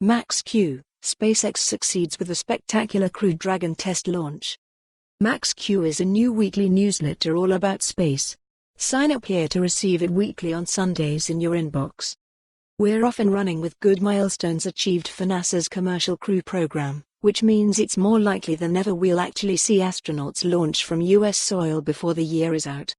Max Q, SpaceX succeeds with a spectacular Crew Dragon test launch. Max Q is a new weekly newsletter all about space. Sign up here to receive it weekly on Sundays in your inbox. We're off and running with good milestones achieved for NASA's Commercial Crew program, which means it's more likely than ever we'll actually see astronauts launch from US soil before the year is out.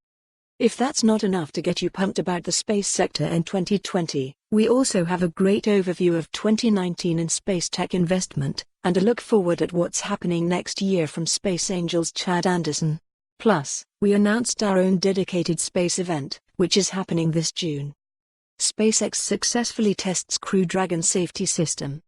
If that's not enough to get you pumped about the space sector in 2020, we also have a great overview of 2019 in space tech investment, and a look forward at what's happening next year from Space Angel's Chad Anderson. Plus, we announced our own dedicated space event, which is happening this June. SpaceX successfully tests Crew Dragon safety system.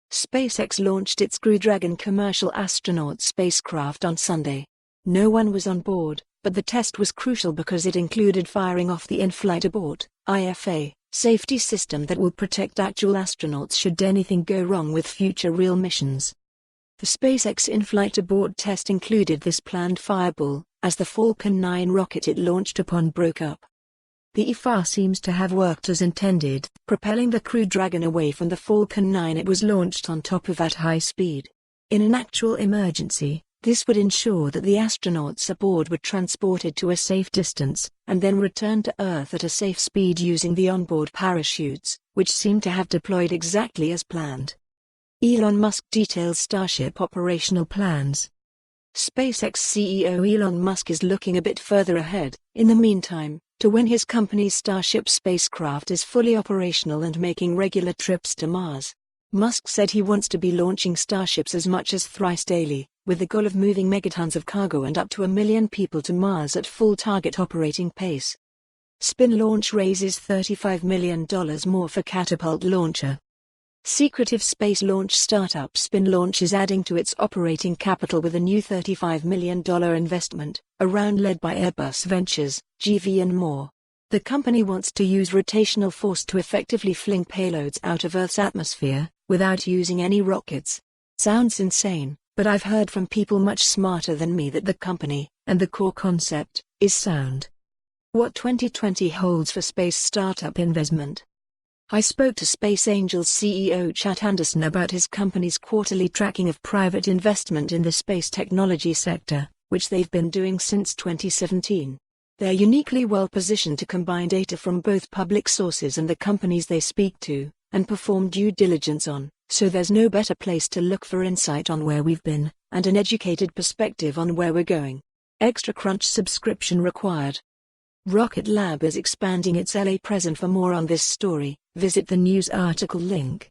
SpaceX launched its Crew Dragon commercial astronaut spacecraft on Sunday. No one was on board, but the test was crucial because it included firing off the in-flight abort (IFA) safety system that will protect actual astronauts should anything go wrong with future real missions. The SpaceX in-flight abort test included this planned fireball, as the Falcon 9 rocket it launched upon broke up. The IFA seems to have worked as intended, propelling the Crew Dragon away from the Falcon 9 it was launched on top of at high speed. In an actual emergency, this would ensure that the astronauts aboard were transported to a safe distance, and then returned to Earth at a safe speed using the onboard parachutes, which seem to have deployed exactly as planned. Elon Musk details Starship operational plans. SpaceX CEO Elon Musk is looking a bit further ahead, in the meantime, to when his company's Starship spacecraft is fully operational and making regular trips to Mars. Musk said he wants to be launching Starships as much as thrice daily, with the goal of moving megatons of cargo and up to 1 million people to Mars at full target operating pace. Spin Launch raises $35 million more for Catapult launcher. Secretive space launch startup Spin Launch is adding to its operating capital with a new $35 million investment, a round led by Airbus Ventures, GV and more. The company wants to use rotational force to effectively fling payloads out of Earth's atmosphere, without using any rockets. Sounds insane, but I've heard from people much smarter than me that the company, and the core concept, is sound. What 2020 holds for space startup investment? I spoke to Space Angel's CEO Chad Anderson about his company's quarterly tracking of private investment in the space technology sector, which they've been doing since 2017. They're uniquely well positioned to combine data from both public sources and the companies they speak to, and perform due diligence on, so there's no better place to look for insight on where we've been, and an educated perspective on where we're going. TechCrunch subscription required. Rocket Lab is expanding its LA presence. For more on this story, visit the news article link.